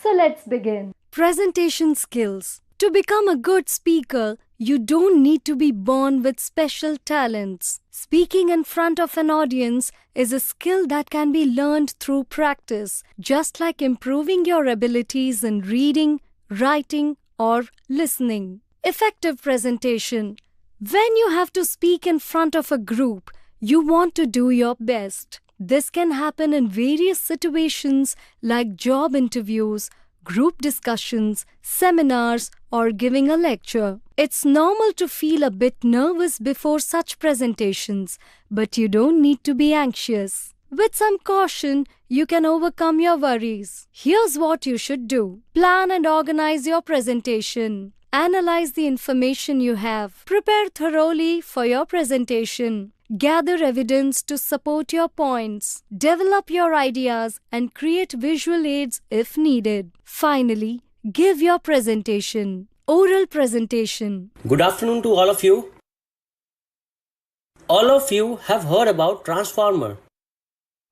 So let's begin. Presentation skills. To become a good speaker, you don't need to be born with special talents. Speaking in front of an audience is a skill that can be learned through practice, just like improving your abilities in reading, writing, or listening. Effective presentation. When you have to speak in front of a group, you want to do your best. This can happen in various situations like job interviews, group discussions, seminars, or giving a lecture. It's normal to feel a bit nervous before such presentations, but you don't need to be anxious. With some caution, you can overcome your worries. Here's what you should do. Plan and organize your presentation. Analyze the information you have. Prepare thoroughly for your presentation. Gather evidence to support your points. Develop your ideas and create visual aids if needed. Finally, give your presentation. Oral presentation. Good afternoon to all of you. All of you have heard about Transformer.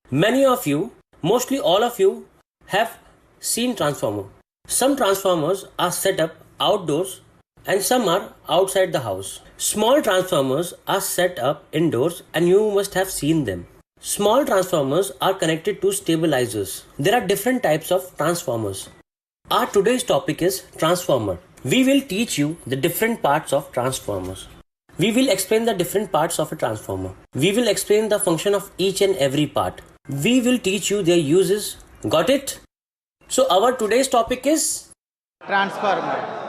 Many of you, mostly all of you, have seen Transformer. Some Transformers are set up outdoors and some are outside the house. Small transformers are set up indoors and you must have seen them. Small transformers are connected to stabilizers. There are different types of transformers. Our today's topic is transformer. We will teach you the different parts of transformers. We will explain the different parts of a transformer. We will explain the function of each and every part. We will teach you their uses. Got it? So our today's topic is transformer.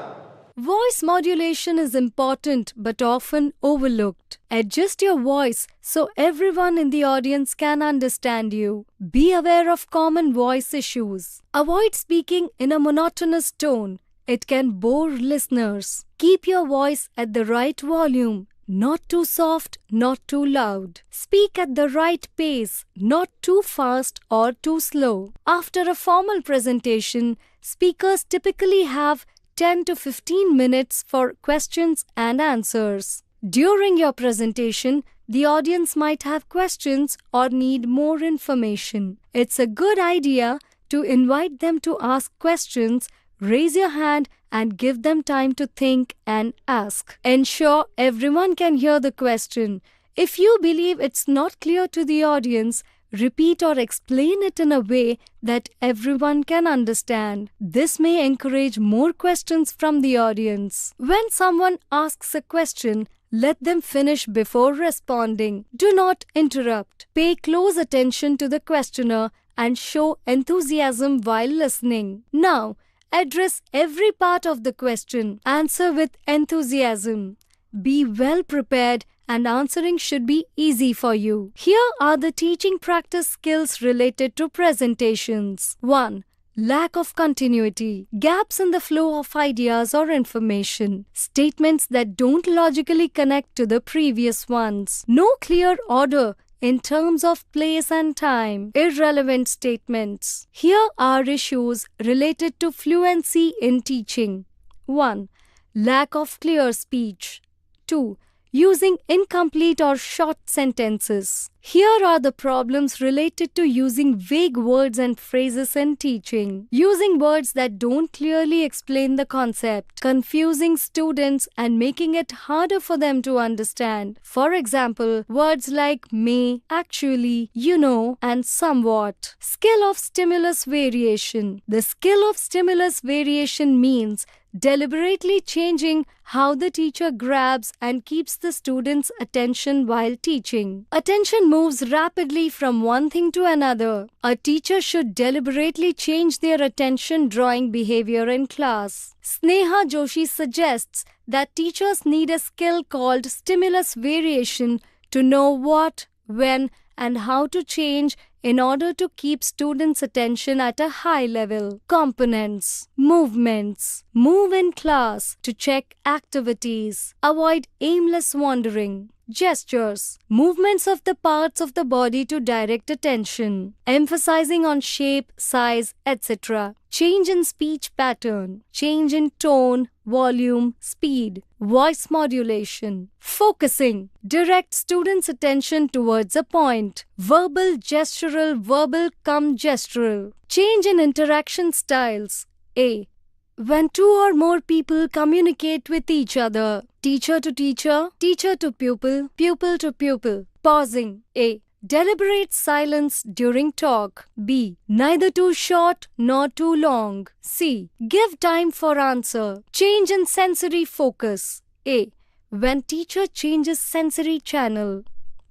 Voice modulation is important but often overlooked. Adjust your voice so everyone in the audience can understand you. Be aware of common voice issues. Avoid speaking in a monotonous tone. It can bore listeners. Keep your voice at the right volume. Not too soft, not too loud. Speak at the right pace, not too fast or too slow. After a formal presentation, speakers typically have 10 to 15 minutes for questions and answers. During your presentation, the audience might have questions or need more information. It's a good idea to invite them to ask questions, raise your hand, and give them time to think and ask. Ensure everyone can hear the question. If you believe it's not clear to the audience, repeat or explain it in a way that everyone can understand. This may encourage more questions from the audience. When someone asks a question, let them finish before responding. Do not interrupt. Pay close attention to the questioner and show enthusiasm while listening. Now, address every part of the question. Answer with enthusiasm. Be well prepared and answering should be easy for you. Here are the teaching practice skills related to presentations. 1. Lack of continuity. Gaps in the flow of ideas or information. Statements that don't logically connect to the previous ones. No clear order in terms of place and time. Irrelevant statements. Here are issues related to fluency in teaching. 1. Lack of clear speech. 2. Using incomplete or short sentences. Here are the problems related to using vague words and phrases in teaching. Using words that don't clearly explain the concept, confusing students and making it harder for them to understand. For example, words like may, actually, you know, and somewhat. Skill of stimulus variation. The skill of stimulus variation means deliberately changing how the teacher grabs and keeps the student's attention while teaching. Attention moves rapidly from one thing to another. A teacher should deliberately change their attention-drawing behavior in class. Sneha Joshi suggests that teachers need a skill called stimulus variation to know what, when, and how to change in order to keep students' attention at a high level. Components. Movements. Move in class to check activities. Avoid aimless wandering. Gestures. Movements of the parts of the body to direct attention. Emphasizing on shape, size, etc. Change in speech pattern. Change in tone, volume, speed. Voice modulation. Focusing. Direct students' attention towards a point. Verbal, gestural, verbal, gestural. Change in interaction styles. A. When two or more people communicate with each other. Teacher to teacher, teacher to pupil, pupil to pupil. Pausing. A. Deliberate silence during talk. B. Neither too short nor too long. C. Give time for answer. Change in sensory focus. A. When teacher changes sensory channel.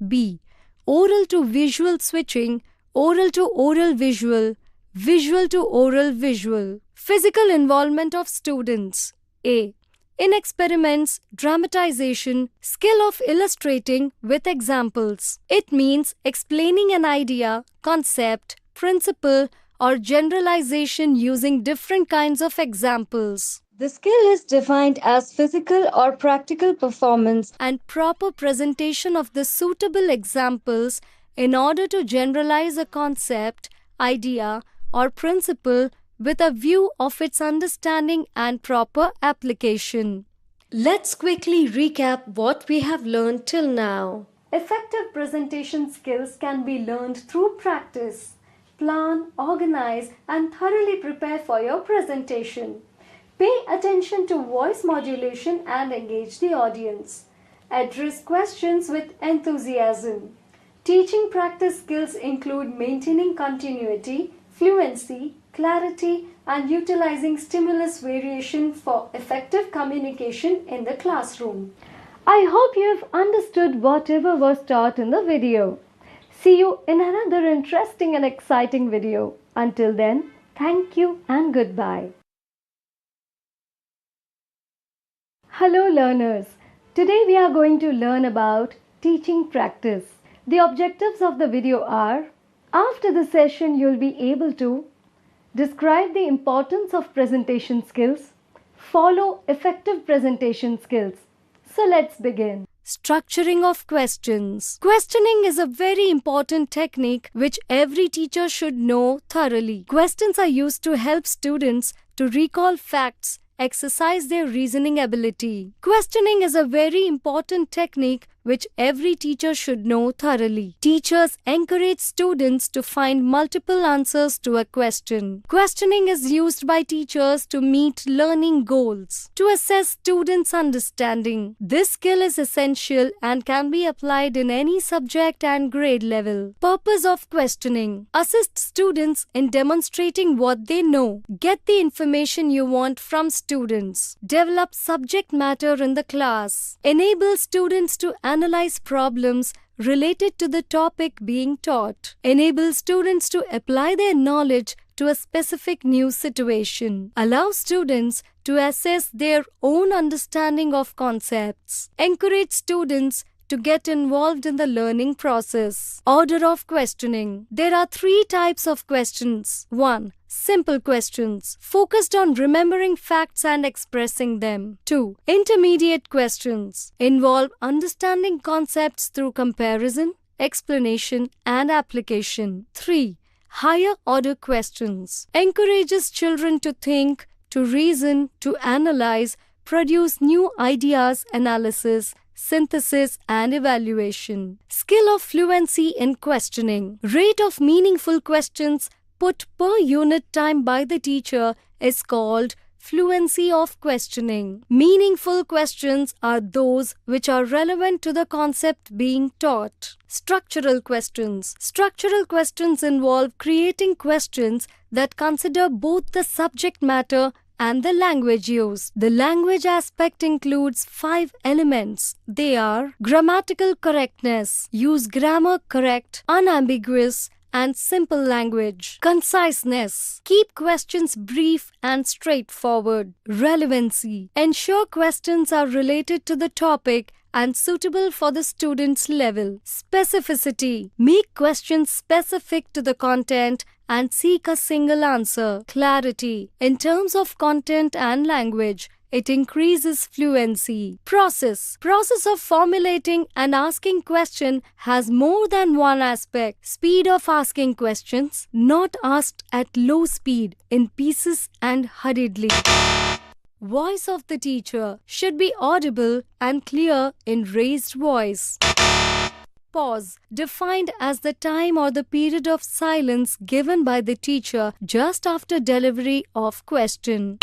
B. Oral to visual switching, oral to oral visual, visual to oral visual. Physical involvement of students. A. In experiments, dramatization, skill of illustrating with examples. It means explaining an idea, concept, principle, or generalization using different kinds of examples. The skill is defined as physical or practical performance and proper presentation of the suitable examples in order to generalize a concept, idea, or principle with a view of its understanding and proper application. Let's quickly recap what we have learned till now. Effective presentation skills can be learned through practice. Plan, organize, and thoroughly prepare for your presentation. Pay attention to voice modulation and engage the audience. Address questions with enthusiasm. Teaching practice skills include maintaining continuity, fluency, clarity, and utilizing stimulus variation for effective communication in the classroom. I hope you have understood whatever was taught in the video. See you in another interesting and exciting video. Until then, thank you and goodbye. Hello learners, today we are going to learn about teaching practice. The objectives of the video are, after the session you'll be able to describe the importance of presentation skills, follow effective presentation skills. So let's begin. Structuring of questions. Questioning is a very important technique which every teacher should know thoroughly. Questions are used to help students to recall facts, exercise their reasoning ability. Questioning is a very important technique which every teacher should know thoroughly. Teachers encourage students to find multiple answers to a question. Questioning is used by teachers to meet learning goals, to assess students' understanding. This skill is essential and can be applied in any subject and grade level. Purpose of questioning: assist students in demonstrating what they know. Get the information you want from students. Develop subject matter in the class. Enable students to analyze problems related to the topic being taught. Enable students to apply their knowledge to a specific new situation. Allow students to assess their own understanding of concepts. Encourage students to get involved in the learning process. Order of questioning. There are 3 types of questions. 1. Simple questions, focused on remembering facts and expressing them. 2. Intermediate questions, involve understanding concepts through comparison, explanation, and application. 3. Higher order questions, encourages children to think, to reason, to analyze, produce new ideas, analysis, synthesis, and evaluation. Skill of fluency in questioning. Rate of meaningful questions put per unit time by the teacher is called fluency of questioning. Meaningful questions are those which are relevant to the concept being taught. Structural questions. Structural questions involve creating questions that consider both the subject matter and the language used. The language aspect includes 5 elements. They are grammatical correctness, use grammar correct, unambiguous, and simple language. Conciseness, keep questions brief and straightforward. Relevancy, ensure questions are related to the topic and suitable for the student's level. Specificity, make questions specific to the content and seek a single answer. Clarity, in terms of content and language, it increases fluency. Process of formulating and asking question has more than one aspect. Speed of asking questions, not asked at low speed, in pieces and hurriedly. Voice of the teacher should be audible and clear in raised voice. pause, defined as the time or the period of silence given by the teacher just after delivery of question.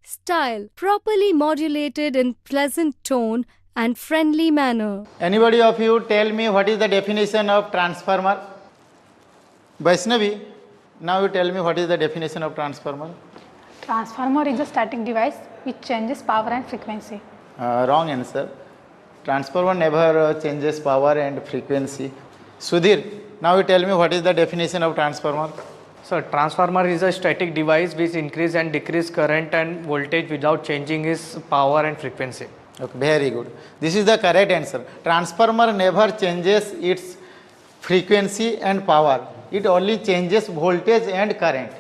Style, properly modulated in pleasant tone and friendly manner. Anybody of you tell me what is the definition of transformer? Vaishnavi, now you tell me what is the definition of transformer? Transformer is a static device which changes power and frequency. Wrong answer. Transformer never changes power and frequency. Sudhir, now you tell me what is the definition of transformer? So transformer is a static device which increase and decrease current and voltage without changing its power and frequency. Okay, very good. This is the correct answer. Transformer never changes its frequency and power. It only changes voltage and current.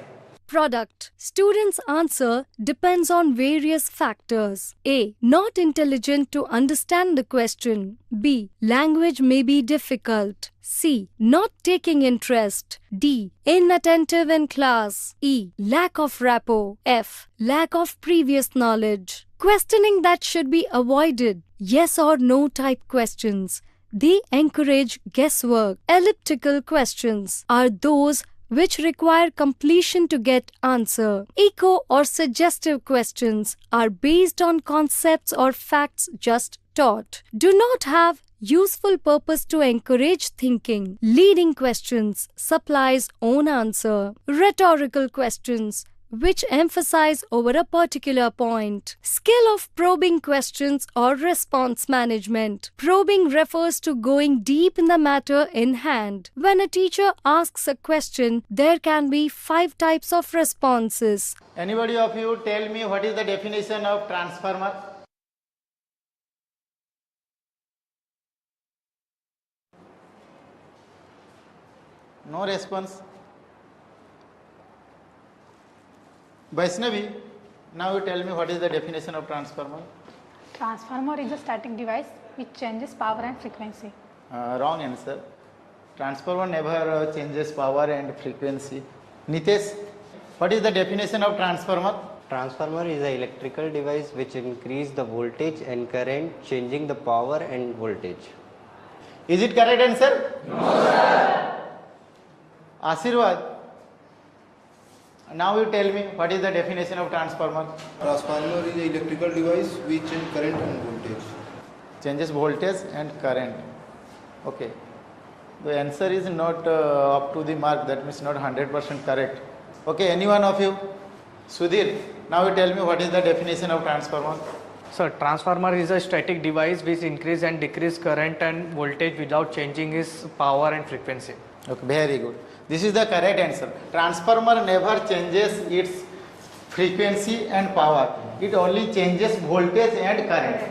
Product. Students' answer depends on various factors. A. Not intelligent to understand the question. B. Language may be difficult. C. Not taking interest. D. Inattentive in class. E. Lack of rapport. F. Lack of previous knowledge. Questioning that should be avoided. Yes or no type questions. They encourage guesswork. Elliptical questions are those which require completion to get answer. Echo or suggestive questions are based on concepts or facts just taught. Do not have useful purpose to encourage thinking. Leading questions supplies own answer. Rhetorical questions which emphasize over a particular point. Skill of probing questions or response management. Probing refers to going deep in the matter in hand. When a teacher asks a question, there can be 5 types of responses. Anybody of you tell me what is the definition of transformer? No response. Vaishnavi, now you tell me what is the definition of transformer? Transformer is a static device which changes power and frequency. Wrong answer. Transformer never changes power and frequency. Nitesh, what is the definition of transformer? Transformer is an electrical device which increase the voltage and current, changing the power and voltage. Is it correct answer? No, sir. Ashirwad, now you tell me what is the definition of transformer? Transformer is an electrical device which changes current and voltage. Changes voltage and current. Okay. The answer is not up to the mark, that means not 100% correct. Okay, any one of you? Sudhir, now you tell me what is the definition of transformer? So transformer is a static device which increase and decrease current and voltage without changing its power and frequency. Okay, very good. This is the correct answer. Transformer never changes its frequency and power. It only changes voltage and current.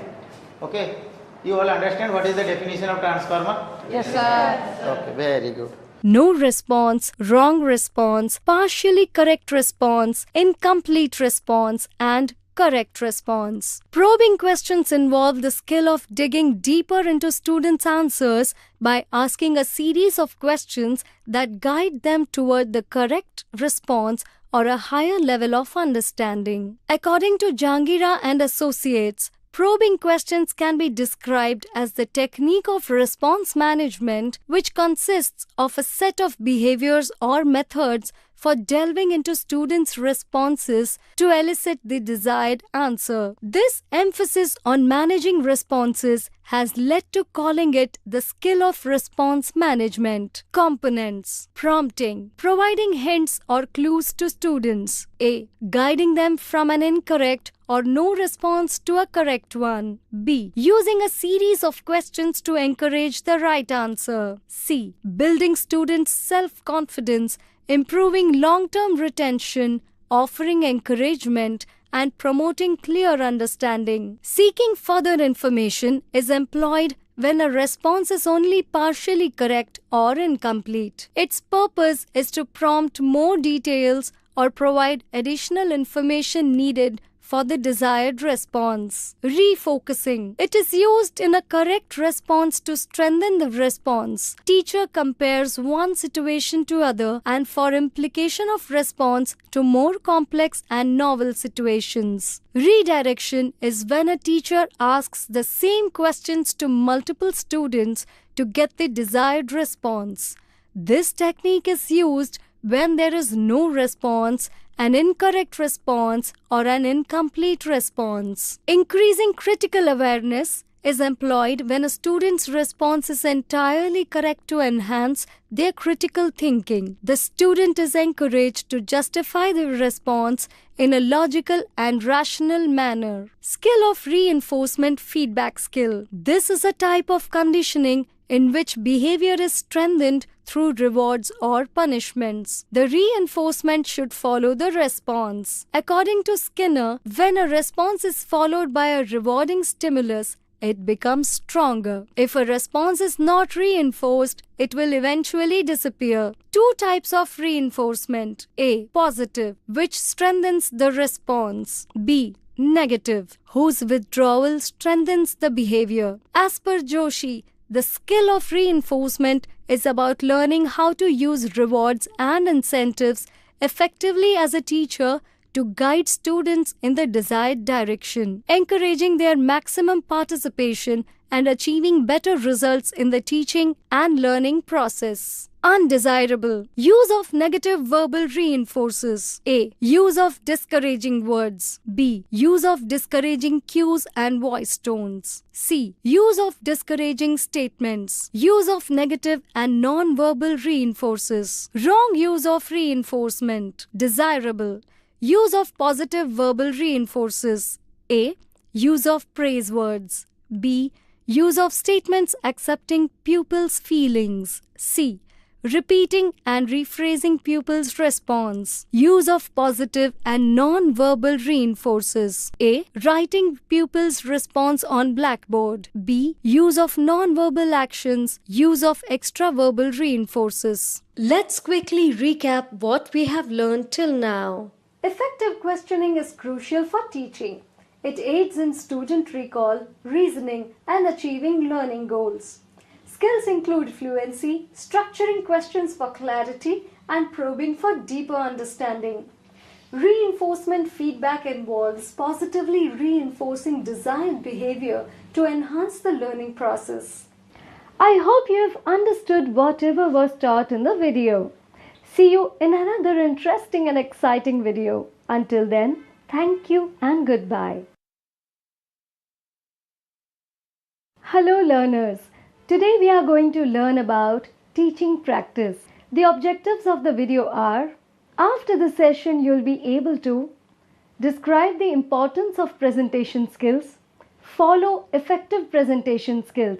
Okay. You all understand what is the definition of transformer? Yes, sir. Okay, very good. No response, wrong response, partially correct response, incomplete response, and correct response. Probing questions involve the skill of digging deeper into students' answers by asking a series of questions that guide them toward the correct response or a higher level of understanding. According to Jangira and Associates, probing questions can be described as the technique of response management, which consists of a set of behaviors or methods for delving into students' responses to elicit the desired answer. This emphasis on managing responses has led to calling it the skill of response management. Components: prompting, providing hints or clues to students. A. Guiding them from an incorrect or no response to a correct one. B. Using a series of questions to encourage the right answer. C. Building students' self-confidence, improving long-term retention, offering encouragement, and promoting clear understanding. Seeking further information is employed when a response is only partially correct or incomplete. Its purpose is to prompt more details or provide additional information needed for the desired response. Refocusing. It is used in a correct response to strengthen the response. Teacher compares one situation to other and for implication of response to more complex and novel situations. Redirection is when a teacher asks the same questions to multiple students to get the desired response. This technique is used when there is no response, an incorrect response, or an incomplete response. Increasing critical awareness is employed when a student's response is entirely correct to enhance their critical thinking. The student is encouraged to justify their response in a logical and rational manner. Skill of reinforcement feedback skill. This is a type of conditioning in which behavior is strengthened through rewards or punishments. The reinforcement should follow the response. According to Skinner, when a response is followed by a rewarding stimulus, it becomes stronger. If a response is not reinforced, it will eventually disappear. Two types of reinforcement. A. Positive, which strengthens the response. B. Negative, whose withdrawal strengthens the behavior. As per Joshi, the skill of reinforcement is about learning how to use rewards and incentives effectively as a teacher to guide students in the desired direction, encouraging their maximum participation and achieving better results in the teaching and learning process. Undesirable. Use of negative verbal reinforces. A. Use of discouraging words. B. Use of discouraging cues and voice tones. C. Use of discouraging statements. Use of negative and non-verbal reinforces. Wrong use of reinforcement. Desirable. Use of positive verbal reinforces. A. Use of praise words. B. Use of statements accepting pupils' feelings. C. Repeating and rephrasing pupils' response. Use of positive and non-verbal reinforces. A. Writing pupils' response on blackboard. B. Use of non-verbal actions. Use of extra-verbal reinforces. Let's quickly recap what we have learned till now. Effective questioning is crucial for teaching. It aids in student recall, reasoning, and achieving learning goals. Skills include fluency, structuring questions for clarity, and probing for deeper understanding. Reinforcement feedback involves positively reinforcing desired behavior to enhance the learning process. I hope you have understood whatever was taught in the video. See you in another interesting and exciting video. Until then, thank you and goodbye. Hello learners. Today we are going to learn about teaching practice. The objectives of the video are: after the session you'll be able to describe the importance of presentation skills, follow effective presentation skills.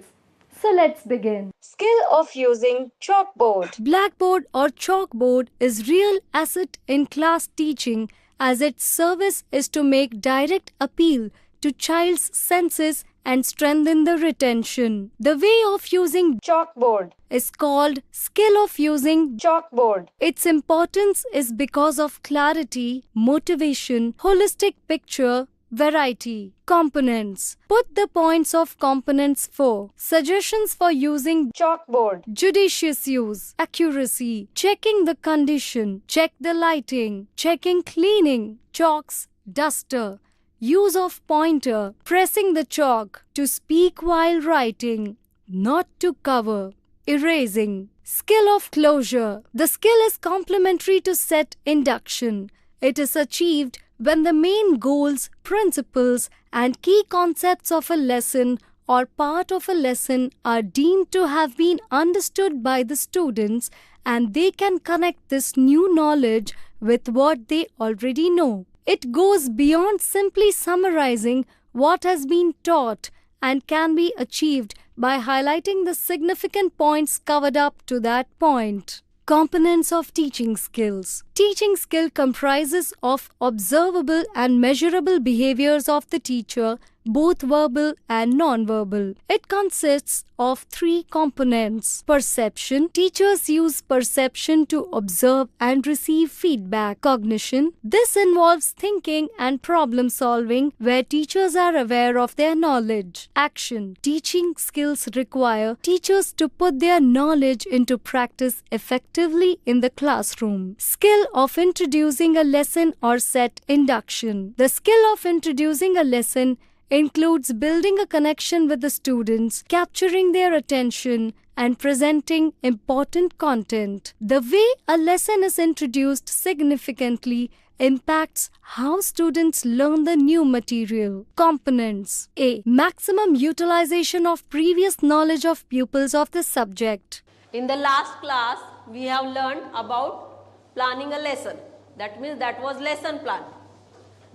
So let's begin. Skill of using chalkboard. Blackboard or chalkboard is real asset in class teaching, as its service is to make direct appeal to child's senses and strengthen the retention. The way of using chalkboard is called skill of using chalkboard. Its importance is because of clarity, motivation, holistic picture, variety. Components. Put the points of components for. Suggestions for using chalkboard. Judicious use. Accuracy. Checking the condition. Check the lighting. Checking cleaning. Chalks. Duster. Use of pointer. Pressing the chalk. To speak while writing. Not to cover. Erasing. Skill of closure. The skill is complementary to set induction. It is achieved when the main goals, principles, and key concepts of a lesson or part of a lesson are deemed to have been understood by the students, and they can connect this new knowledge with what they already know. It goes beyond simply summarizing what has been taught and can be achieved by highlighting the significant points covered up to that point. Components of teaching skills. Teaching skill comprises of observable and measurable behaviors of the teacher, both verbal and non-verbal. It consists of three components. Perception. Teachers use perception to observe and receive feedback. Cognition. This involves thinking and problem solving, where teachers are aware of their knowledge. Action. Teaching skills require teachers to put their knowledge into practice effectively in the classroom. Skill of introducing a lesson or set. Induction. The skill of introducing a lesson includes building a connection with the students, capturing their attention, and presenting important content. The way a lesson is introduced significantly impacts how students learn the new material. Components. A. Maximum utilization of previous knowledge of pupils of the subject. In the last class, we have learned about planning a lesson. That means that was lesson plan.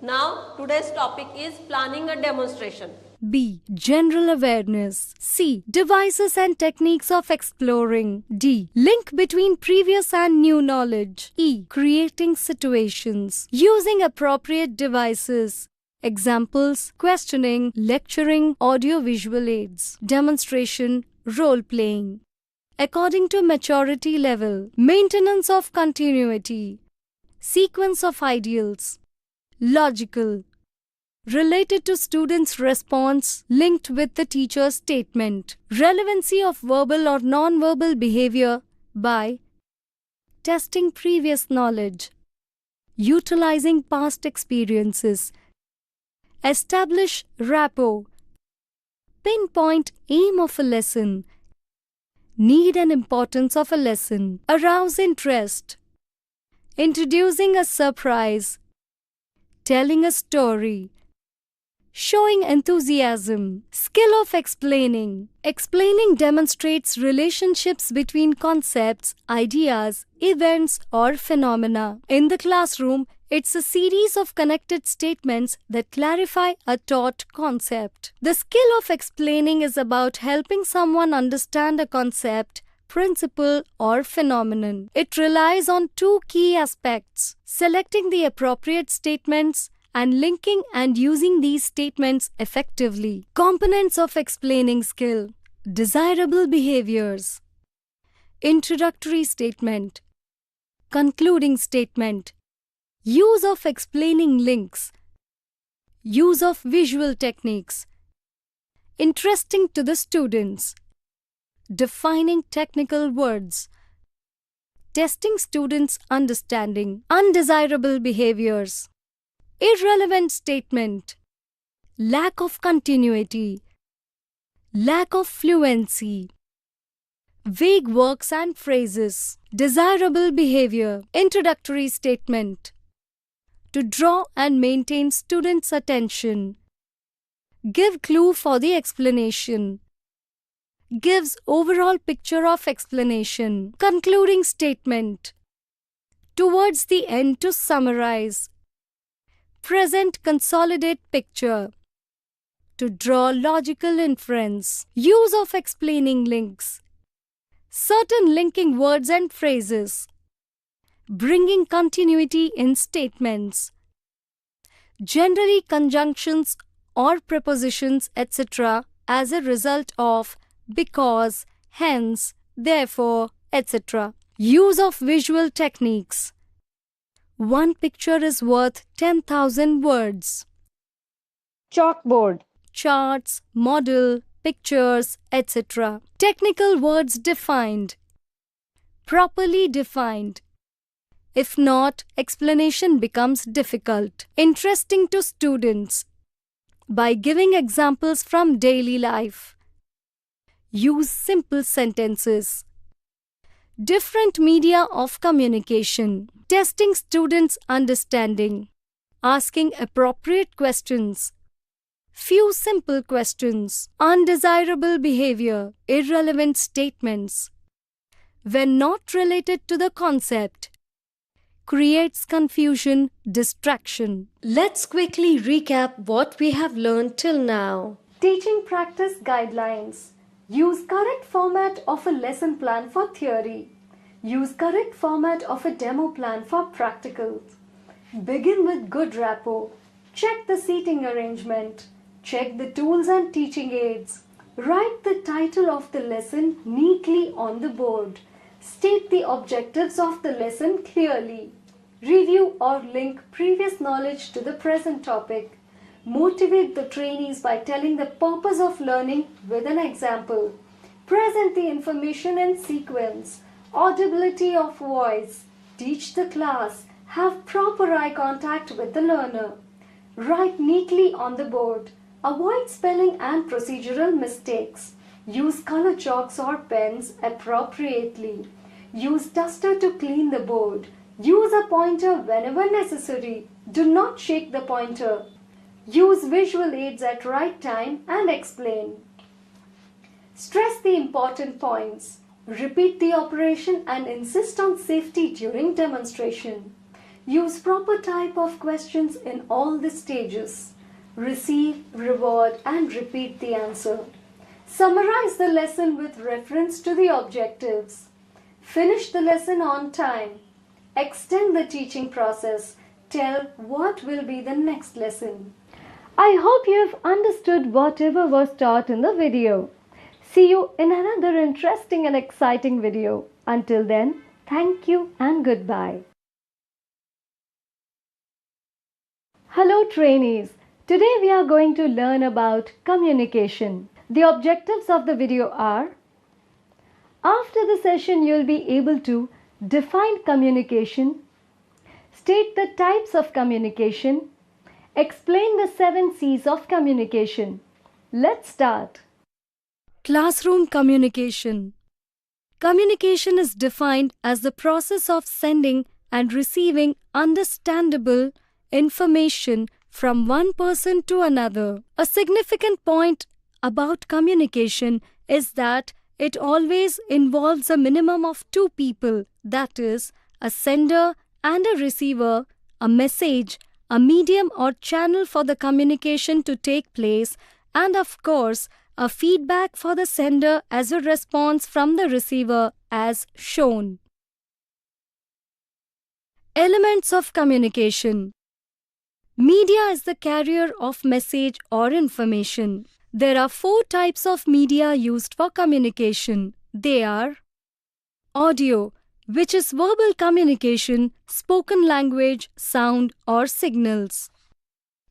Now, today's topic is planning a demonstration. B. General awareness. C. Devices and techniques of exploring. D. Link between previous and new knowledge. E. Creating situations. Using appropriate devices. Examples: questioning, lecturing, audio-visual aids. Demonstration, role-playing. According to maturity level. Maintenance of continuity. Sequence of ideals. Logical. Related to students' response, linked with the teacher's statement. Relevancy of verbal or non-verbal behavior by testing previous knowledge, utilizing past experiences, establish rapport, pinpoint aim of a lesson, need and importance of a lesson, arouse interest, introducing a surprise, telling a story, showing enthusiasm. Skill of explaining. Explaining demonstrates relationships between concepts, ideas, events, or phenomena. In the classroom, it's a series of connected statements that clarify a taught concept. The skill of explaining is about helping someone understand a concept, principle, or phenomenon. It relies on two key aspects: selecting the appropriate statements and linking and using these statements effectively. Components of explaining skill. Desirable behaviors. Introductory statement. Concluding statement. Use of explaining links. Use of visual techniques. Interesting to the students. Defining technical words. Testing students' understanding. Undesirable behaviors. Irrelevant statement. Lack of continuity. Lack of fluency. Vague words and phrases. Desirable behavior. Introductory statement. To draw and maintain students' attention. Give clue for the explanation. Gives overall picture of explanation. Concluding statement. Towards the end to summarize. Present consolidate picture. To draw logical inference. Use of explaining links. Certain linking words and phrases. Bringing continuity in statements. Generally conjunctions or prepositions, etc. as a result of because, hence, therefore, etc. Use of visual techniques. One picture is worth 10,000 words. Chalkboard. Charts, model, pictures, etc. Technical words defined. Properly defined. If not, explanation becomes difficult. Interesting to students. By giving examples from daily life. Use simple sentences. Different media of communication. Testing students' understanding. Asking appropriate questions. Few simple questions. Undesirable behavior. Irrelevant statements. When not related to the concept. Creates confusion, distraction. Let's quickly recap what we have learned till now. Teaching practice guidelines. Use correct format of a lesson plan for theory. Use correct format of a demo plan for practicals. Begin with good rapport. Check the seating arrangement. Check the tools and teaching aids. Write the title of the lesson neatly on the board. State the objectives of the lesson clearly. Review or link previous knowledge to the present topic. Motivate the trainees by telling the purpose of learning with an example. Present the information in sequence. Audibility of voice. Teach the class. Have proper eye contact with the learner. Write neatly on the board. Avoid spelling and procedural mistakes. Use color chalks or pens appropriately. Use duster to clean the board. Use a pointer whenever necessary. Do not shake the pointer. Use visual aids at right time and explain. Stress the important points. Repeat the operation and insist on safety during demonstration. Use proper type of questions in all the stages. Receive, reward and repeat the answer. Summarize the lesson with reference to the objectives. Finish the lesson on time. Extend the teaching process. Tell what will be the next lesson. I hope you have understood whatever was taught in the video. See you in another interesting and exciting video. Until then, thank you and goodbye. Hello trainees. Today we are going to learn about communication. The objectives of the video are: after the session you will be able to define communication, state the types of communication, explain the 7 C's of communication. Let's start. Classroom communication. Communication is defined as the process of sending and receiving understandable information from one person to another. A significant point about communication is that it always involves a minimum of 2 people, that is, a sender and a receiver, a message, a medium or channel for the communication to take place, and of course, a feedback for the sender as a response from the receiver as shown. Elements of communication. Media is the carrier of message or information. There are 4 types of media used for communication. They are: audio, which is verbal communication, spoken language, sound or signals.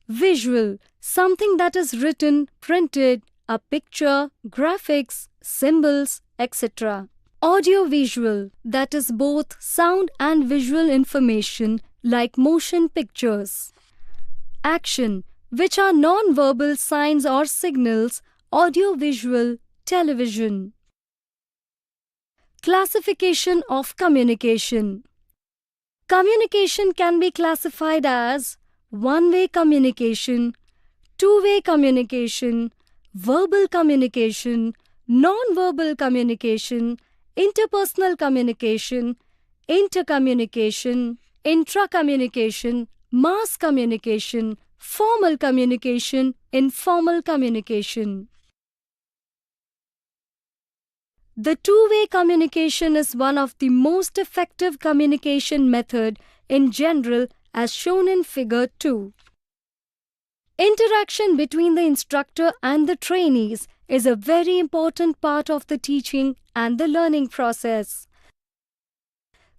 Visual, something that is written, printed, a picture, graphics, symbols, etc. Audio-visual, that is both sound and visual information like motion pictures. Action, which are non-verbal signs or signals, audio-visual, television. Classification of communication. Communication can be classified as one-way communication, two-way communication, verbal communication, non-verbal communication, interpersonal communication, intercommunication, intra-communication, mass communication, formal communication, informal communication. The two-way communication is one of the most effective communication method in general as shown in figure 2. Interaction between the instructor and the trainees is a very important part of the teaching and the learning process.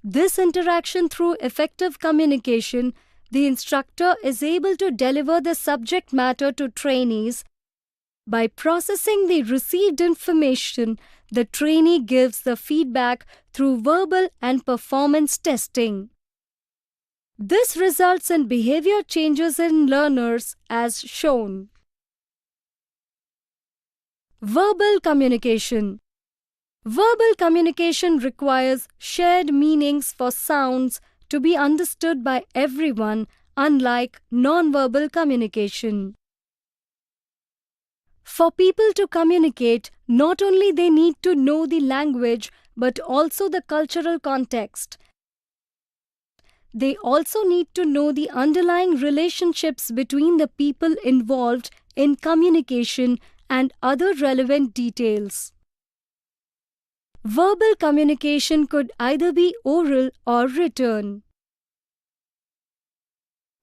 This interaction through effective communication, the instructor is able to deliver the subject matter to trainees. By processing the received information, the trainee gives the feedback through verbal and performance testing. This results in behavior changes in learners as shown. Verbal communication. Verbal communication requires shared meanings for sounds to be understood by everyone, unlike non-verbal communication. For people to communicate, not only they need to know the language but also the cultural context. They also need to know the underlying relationships between the people involved in communication and other relevant details. Verbal communication could either be oral or written.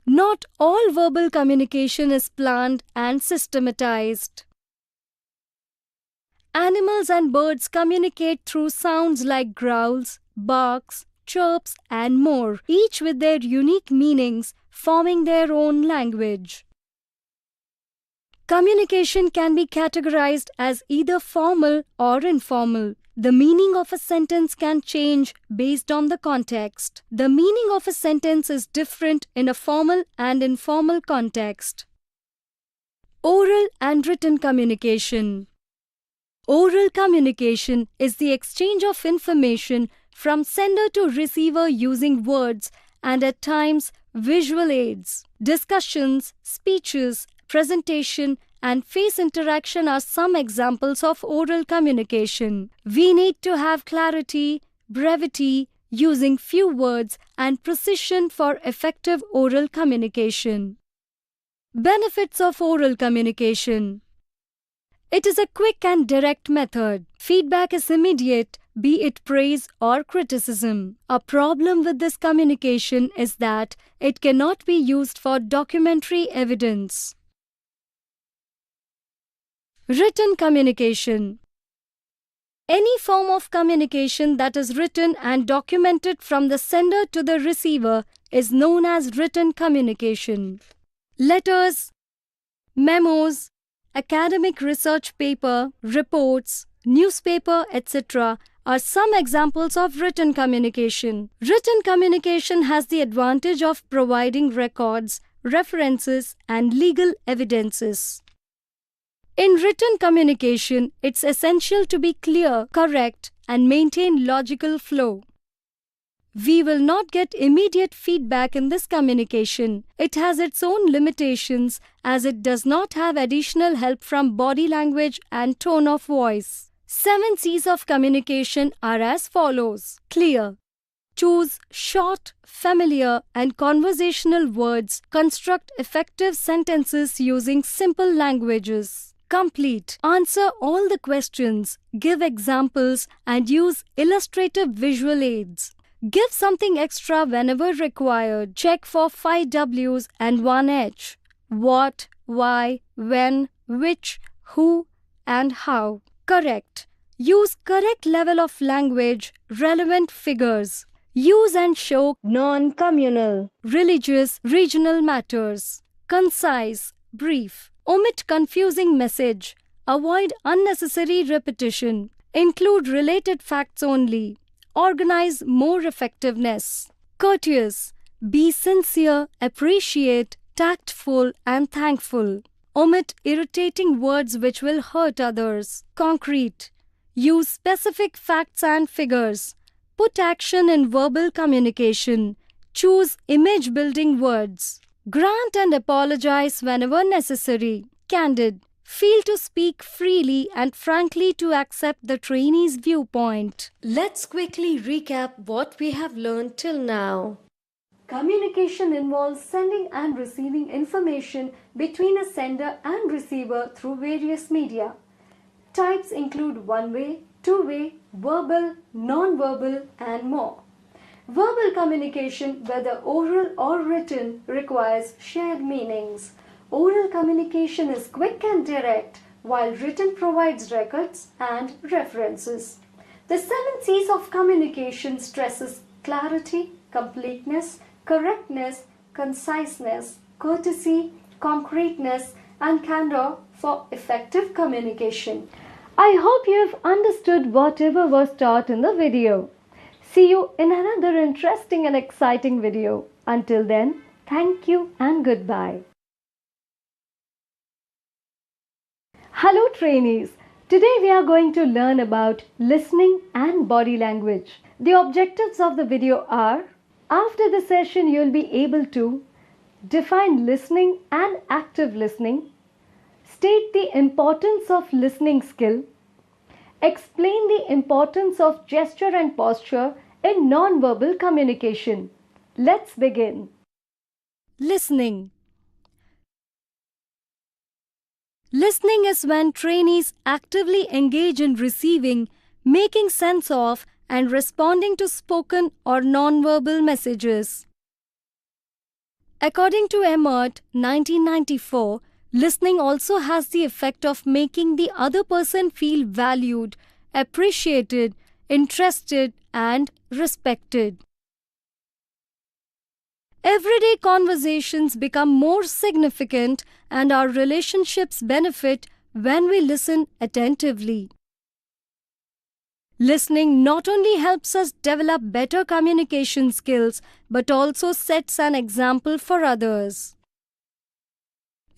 Not all verbal communication is planned and systematized. Animals and birds communicate through sounds like growls, barks, chirps, and more, each with their unique meanings, forming their own language. Communication can be categorized as either formal or informal. The meaning of a sentence can change based on the context. The meaning of a sentence is different in a formal and informal context. Oral and written communication. Oral communication is the exchange of information from sender to receiver using words and at times visual aids. Discussions, speeches, presentation, and face interaction are some examples of oral communication. We need to have clarity, brevity, using few words, and precision for effective oral communication. Benefits of oral communication. It is a quick and direct method. Feedback is immediate, be it praise or criticism. A problem with this communication is that it cannot be used for documentary evidence. Written communication. Any form of communication that is written and documented from the sender to the receiver is known as written communication. Letters, memos, academic research paper, reports, newspaper, etc. are some examples of written communication. Written communication has the advantage of providing records, references, and legal evidences. In written communication, it's essential to be clear, correct, and maintain logical flow. We will not get immediate feedback in this communication. It has its own limitations as it does not have additional help from body language and tone of voice. 7 C's of communication are as follows. Clear. Choose short, familiar, and conversational words. Construct effective sentences using simple languages. Complete. Answer all the questions. Give examples and use illustrative visual aids. Give something extra whenever required. Check for 5 W's and 1 H. What, why, when, which, who, and how. Correct. Use correct level of language, relevant figures. Use and show non-communal, religious, regional matters. Concise, brief. Omit confusing message. Avoid unnecessary repetition. Include related facts only. Organize more effectiveness. Courteous. Be sincere, appreciate, tactful, and thankful. Omit irritating words which will hurt others. Concrete. Use specific facts and figures. Put action in verbal communication. Choose image-building words. Grant and apologize whenever necessary. Candid. Feel to speak freely and frankly to accept the trainee's viewpoint. Let's quickly recap what we have learned till now. Communication involves sending and receiving information between a sender and receiver through various media. Types include one-way, two-way, verbal, non-verbal, and more. Verbal communication, whether oral or written, requires shared meanings. Oral communication is quick and direct, while written provides records and references. The 7 C's of communication stresses clarity, completeness, correctness, conciseness, courtesy, concreteness, and candor for effective communication. I hope you have understood whatever was taught in the video. See you in another interesting and exciting video. Until then, thank you and goodbye. Hello trainees. Today we are going to learn about listening and body language. The objectives of the video are: after the session you will be able to define listening and active listening, state the importance of listening skill, explain the importance of gesture and posture in non-verbal communication. Let's begin. Listening. Listening is when trainees actively engage in receiving, making sense of, and responding to spoken or non-verbal messages. According to Emmert, 1994, listening also has the effect of making the other person feel valued, appreciated, interested, and respected. Everyday conversations become more significant and our relationships benefit when we listen attentively. Listening not only helps us develop better communication skills but also sets an example for others.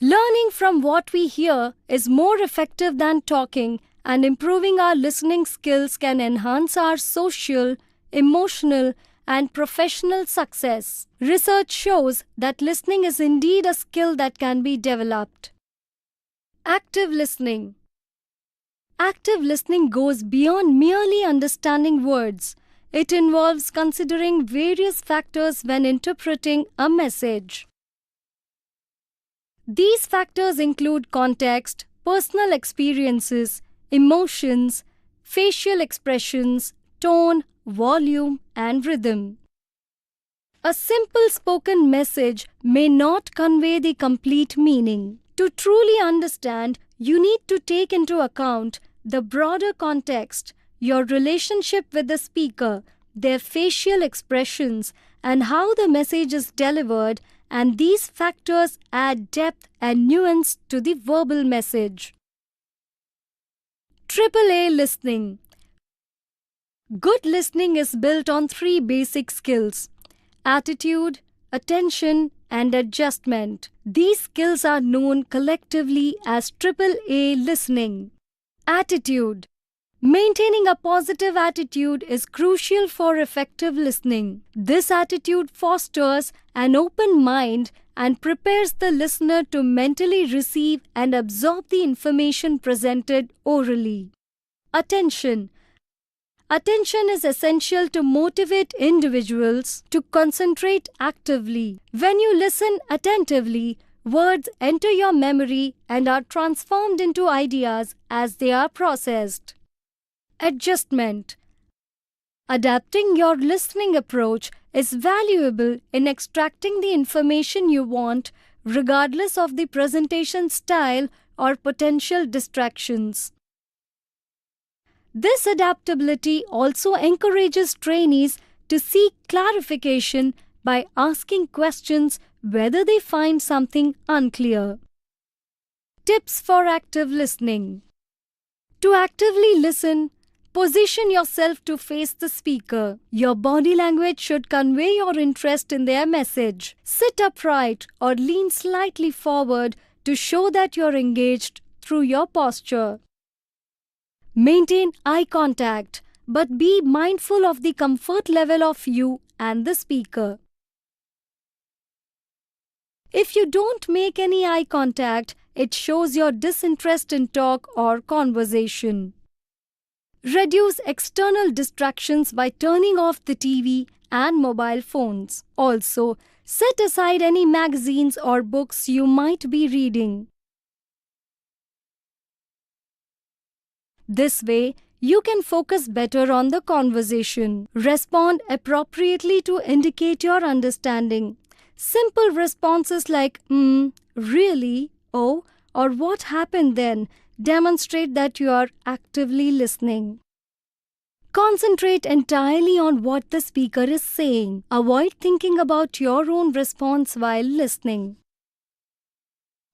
Learning from what we hear is more effective than talking, and improving our listening skills can enhance our social, emotional, and professional success. Research shows that listening is indeed a skill that can be developed. Active listening. Active listening goes beyond merely understanding words. It involves considering various factors when interpreting a message. These factors include context, personal experiences, emotions, facial expressions, tone, volume, and rhythm. A simple spoken message may not convey the complete meaning. To truly understand, you need to take into account the broader context, your relationship with the speaker, their facial expressions, and how the message is delivered, and these factors add depth and nuance to the verbal message. AAA listening. Good listening is built on 3 basic skills: attitude, attention, and adjustment. These skills are known collectively as AAA listening. Attitude. Maintaining a positive attitude is crucial for effective listening. This attitude fosters an open mind and prepares the listener to mentally receive and absorb the information presented orally. Attention. Attention is essential to motivate individuals to concentrate actively. When you listen attentively, words enter your memory and are transformed into ideas as they are processed. Adjustment. Adapting your listening approach is valuable in extracting the information you want, regardless of the presentation style or potential distractions. This adaptability also encourages trainees to seek clarification by asking questions whether they find something unclear. Tips for active listening. To actively listen, position yourself to face the speaker. Your body language should convey your interest in their message. Sit upright or lean slightly forward to show that you're engaged through your posture. Maintain eye contact, but be mindful of the comfort level of you and the speaker. If you don't make any eye contact, it shows your disinterest in talk or conversation. Reduce external distractions by turning off the TV and mobile phones. Also, set aside any magazines or books you might be reading. This way, you can focus better on the conversation. Respond appropriately to indicate your understanding. Simple responses like really, oh, or what happened then demonstrate that you are actively listening. Concentrate entirely on what the speaker is saying. Avoid thinking about your own response while listening.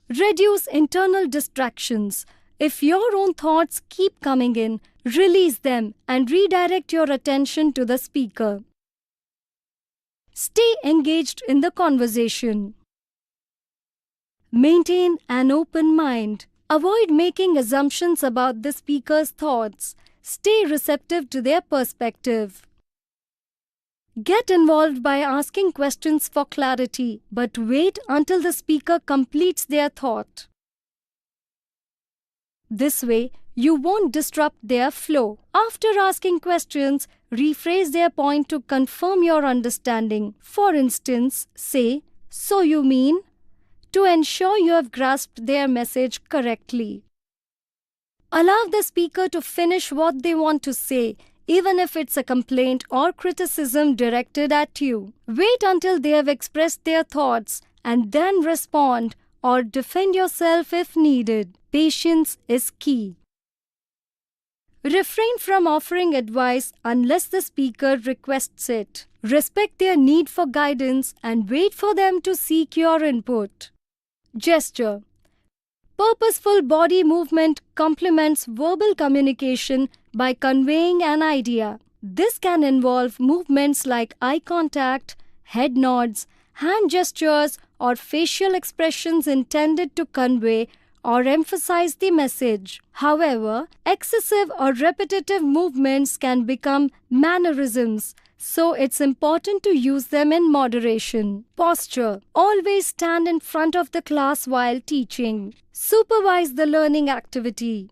Reduce internal distractions. If your own thoughts keep coming in, release them and redirect your attention to the speaker. Stay engaged in the conversation. Maintain an open mind. Avoid making assumptions about the speaker's thoughts. Stay receptive to their perspective. Get involved by asking questions for clarity, but wait until the speaker completes their thought. This way, you won't disrupt their flow. After asking questions, rephrase their point to confirm your understanding. For instance, say, "So you mean?" to ensure you have grasped their message correctly. Allow the speaker to finish what they want to say, even if it's a complaint or criticism directed at you. Wait until they have expressed their thoughts and then respond or defend yourself if needed. Patience is key. Refrain from offering advice unless the speaker requests it. Respect their need for guidance and wait for them to seek your input. Gesture. Purposeful body movement complements verbal communication by conveying an idea. This can involve movements like eye contact, head nods, hand gestures, or facial expressions intended to convey or emphasize the message. However, excessive or repetitive movements can become mannerisms, so it's important to use them in moderation. Posture. Always stand in front of the class while teaching. Supervise the learning activity.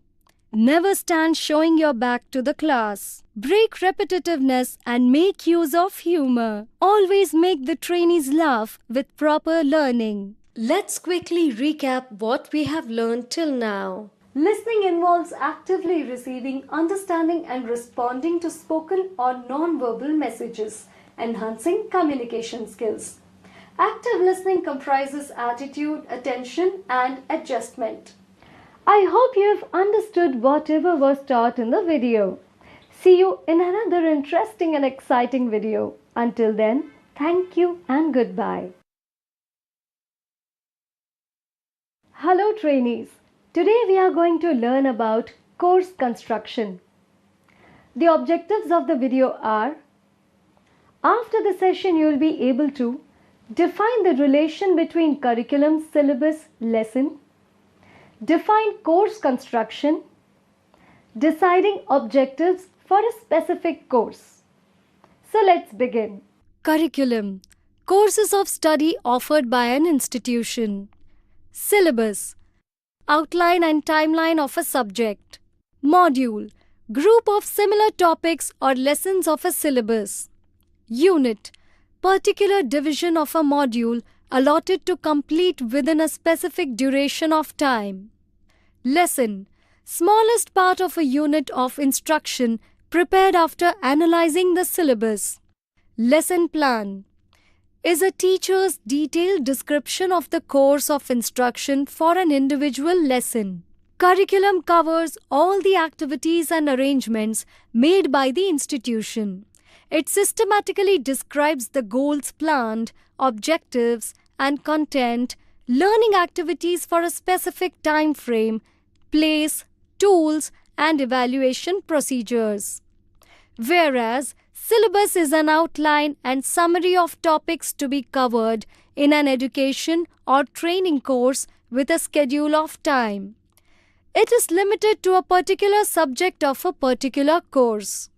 Never stand showing your back to the class. Break repetitiveness and make use of humor. Always make the trainees laugh with proper learning. Let's quickly recap what we have learned till now. Listening involves actively receiving, understanding, and responding to spoken or non-verbal messages, enhancing communication skills. Active listening comprises attitude, attention, and adjustment. I hope you have understood whatever was taught in the video. See you in another interesting and exciting video. Until then, thank you and goodbye. Hello trainees. Today we are going to learn about course construction. The objectives of the video are: after the session you will be able to define the relation between curriculum, syllabus, lesson, define course construction, deciding objectives for a specific course. So let's begin. Curriculum. Courses of study offered by an institution. Syllabus. Outline and timeline of a subject. Module. Group of similar topics or lessons of a syllabus. Unit. Particular division of a module allotted to complete within a specific duration of time. Lesson. Smallest part of a unit of instruction prepared after analyzing the syllabus. Lesson plan is a teacher's detailed description of the course of instruction for an individual lesson. Curriculum covers all the activities and arrangements made by the institution. It systematically describes the goals planned, objectives and content, learning activities for a specific time frame, place, tools and evaluation procedures. Whereas syllabus is an outline and summary of topics to be covered in an education or training course with a schedule of time. It is limited to a particular subject of a particular course.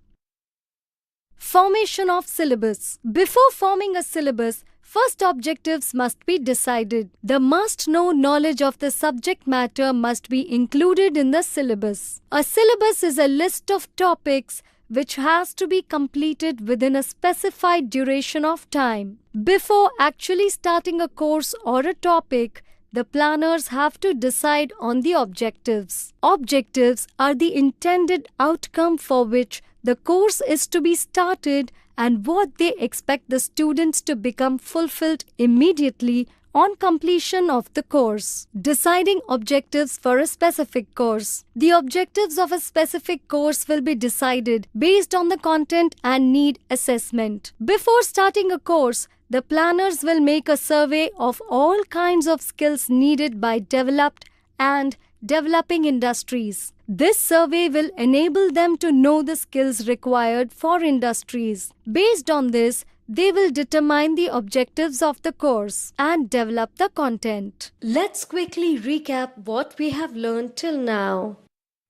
Formation of syllabus. Before forming a syllabus, first objectives must be decided. The must-know knowledge of the subject matter must be included in the syllabus. A syllabus is a list of topics which has to be completed within a specified duration of time. Before actually starting a course or a topic, the planners have to decide on the objectives. Objectives are the intended outcome for which the course is to be started and what they expect the students to become fulfilled immediately on completion of the course. Deciding objectives for a specific course. The objectives of a specific course will be decided based on the content and need assessment. Before starting a course, the planners will make a survey of all kinds of skills needed by developed and developing industries. This survey will enable them to know the skills required for industries. Based on this, they will determine the objectives of the course and develop the content. Let's quickly recap what we have learned till now.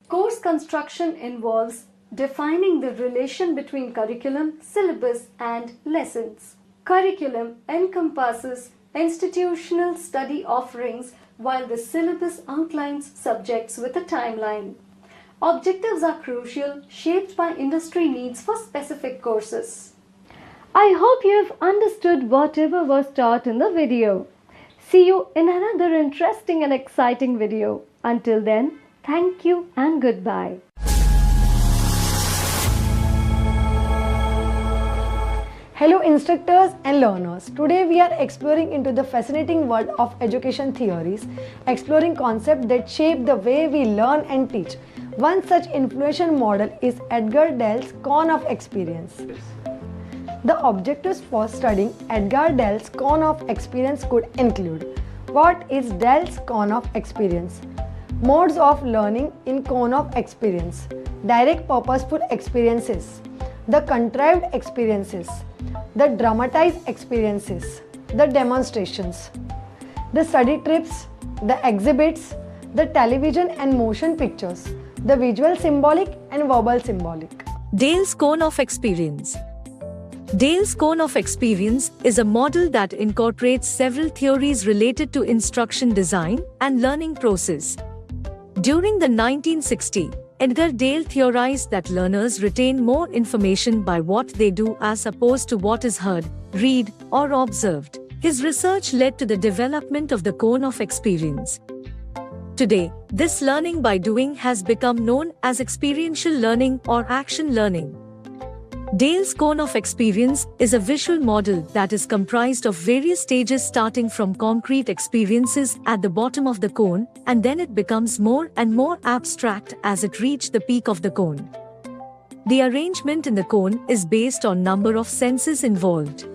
Course construction involves defining the relation between curriculum, syllabus, and lessons. Curriculum encompasses institutional study offerings while the syllabus outlines subjects with a timeline. Objectives are crucial, shaped by industry needs for specific courses. I hope you have understood whatever was taught in the video. See you in another interesting and exciting video. Until then, Thank you and goodbye. Hello instructors and learners. Today we are exploring into the fascinating world of education theories, exploring concepts that shape the way we learn and teach. One such influential model is Edgar Dell's cone of experience. The objectives for studying Edgar Dell's cone of experience could include: what is Dell's cone of experience? Modes of learning in cone of experience: direct purposeful experiences, the contrived experiences, the dramatized experiences, the demonstrations, the study trips, the exhibits, the television and motion pictures, the visual symbolic and verbal symbolic. Dell's cone of experience. Dell's cone of experience is a model that incorporates several theories related to instruction design and learning process. During the 1960s, Edgar Dell theorized that learners retain more information by what they do as opposed to what is heard, read, or observed. His research led to the development of the cone of experience. Today, this learning by doing has become known as experiential learning or action learning. Dell's cone of experience is a visual model that is comprised of various stages starting from concrete experiences at the bottom of the cone, and then it becomes more and more abstract as it reaches the peak of the cone. The arrangement in the cone is based on number of senses involved.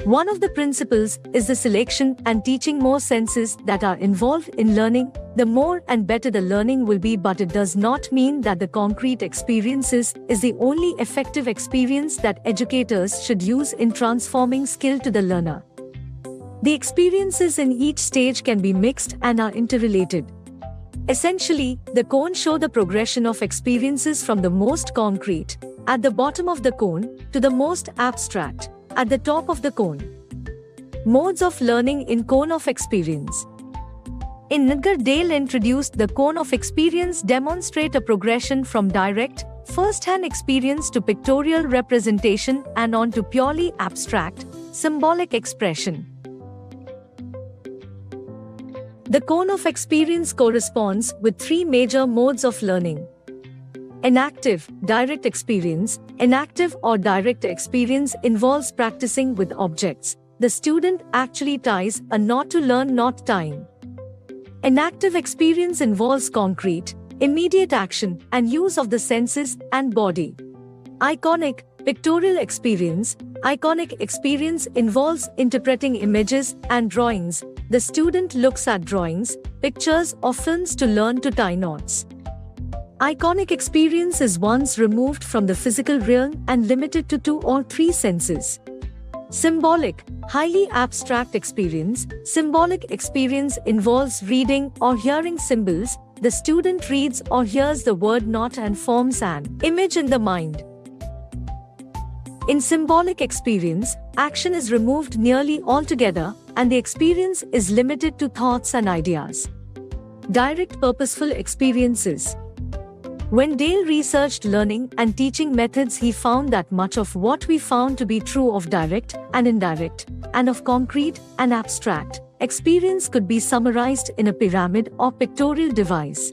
One of the principles is the selection and teaching more senses that are involved in learning, the more and better the learning will be, but it does not mean that the concrete experiences is the only effective experience that educators should use in transforming skill to the learner. The experiences in each stage can be mixed and are interrelated. Essentially, the cone shows the progression of experiences from the most concrete, at the bottom of the cone, to the most abstract, at the top of the cone. Modes of learning in cone of experience. Edgar Dell introduced the cone of experience demonstrate a progression from direct, first-hand experience to pictorial representation and on to purely abstract, symbolic expression. The cone of experience corresponds with three major modes of learning. Inactive, direct experience. Inactive or direct experience involves practicing with objects. The student actually ties a knot to learn knot tying. Inactive experience involves concrete, immediate action and use of the senses and body. Iconic, pictorial experience. Iconic experience involves interpreting images and drawings. The student looks at drawings, pictures or films to learn to tie knots. Iconic experience is once removed from the physical realm and limited to 2 or 3 senses. Symbolic, highly abstract experience. Symbolic experience involves reading or hearing symbols. The student reads or hears the word knot and forms an image in the mind. In symbolic experience, action is removed nearly altogether, and the experience is limited to thoughts and ideas. Direct purposeful experiences. When Dell researched learning and teaching methods, he found that much of what we found to be true of direct and indirect, and of concrete and abstract experience could be summarized in a pyramid or pictorial device.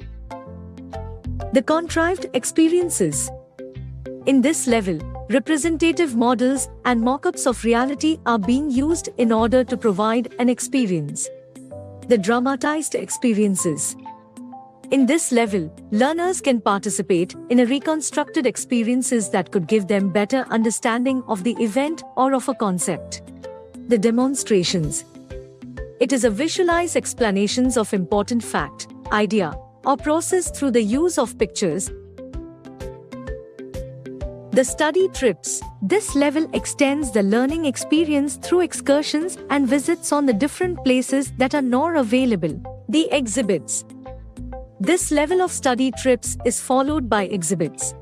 The contrived experiences. In this level, representative models and mock-ups of reality are being used in order to provide an experience. The dramatized experiences. In this level, learners can participate in a reconstructed experiences that could give them better understanding of the event or of a concept. The demonstrations. It is a visualized explanations of important fact, idea, or process through the use of pictures. The study trips. This level extends the learning experience through excursions and visits on the different places that are not available. The exhibits. This level of study trips is followed by exhibits.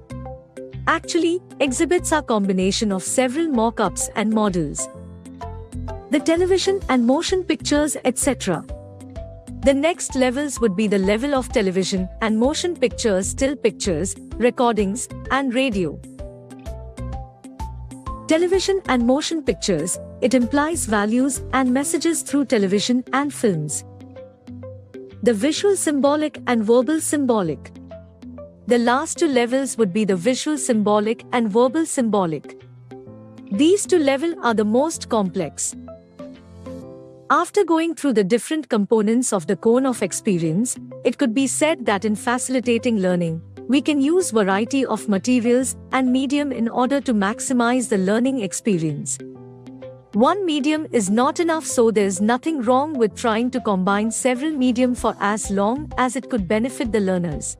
Actually, exhibits are a combination of several mock-ups and models. The television and motion pictures, etc. The next levels would be the level of television and motion pictures, still pictures, recordings, and radio. Television and motion pictures, it implies values and messages through television and films. the visual symbolic and verbal symbolic. The last two levels would be the visual symbolic and verbal symbolic. These two levels are the most complex. After going through the different components of the cone of experience, it could be said that in facilitating learning, we can use variety of materials and medium in order to maximize the learning experience. One medium is not enough, so there's nothing wrong with trying to combine several medium for as long as it could benefit the learners.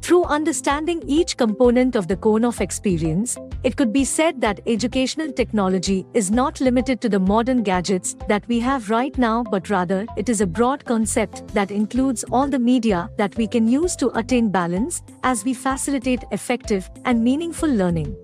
Through understanding each component of the cone of experience, it could be said that educational technology is not limited to the modern gadgets that we have right now, but rather it is a broad concept that includes all the media that we can use to attain balance as we facilitate effective and meaningful learning.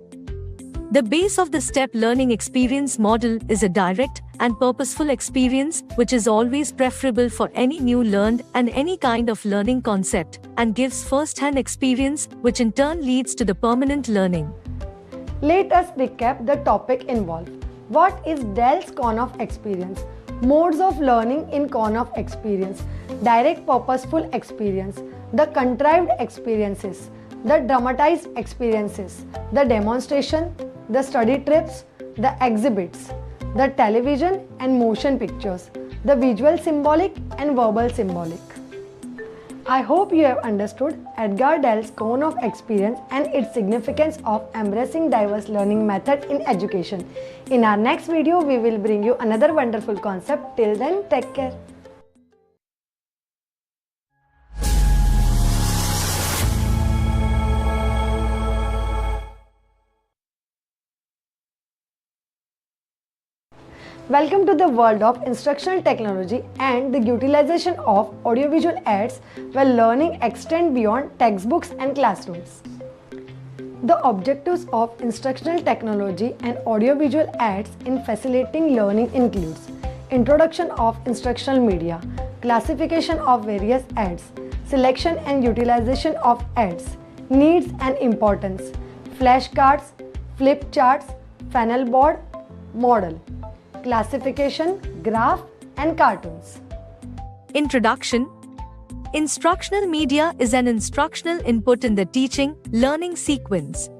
The base of the step learning experience model is a direct and purposeful experience, which is always preferable for any new learned and any kind of learning concept, and gives first-hand experience, which in turn leads to the permanent learning. Let us recap the topic involved. What is Dell's cone of experience? Modes of learning in cone of experience. Direct purposeful experience. The contrived experiences. The dramatized experiences. The demonstration. The study trips. The exhibits. The television and motion pictures. The visual symbolic and verbal symbolic. I hope you have understood Edgar Dell's cone of experience and its significance of embracing diverse learning method in education. In our next video, we will bring you another wonderful concept. Till then, take care. Welcome to the world of instructional technology and the utilization of audiovisual aids where learning extends beyond textbooks and classrooms. The objectives of instructional technology and audiovisual aids in facilitating learning includes introduction of instructional media, classification of various aids, selection and utilization of aids, needs and importance, flashcards, flip charts, funnel board, model, classification, graph and cartoons. Introduction. Instructional media is an instructional input in the teaching, learning sequence.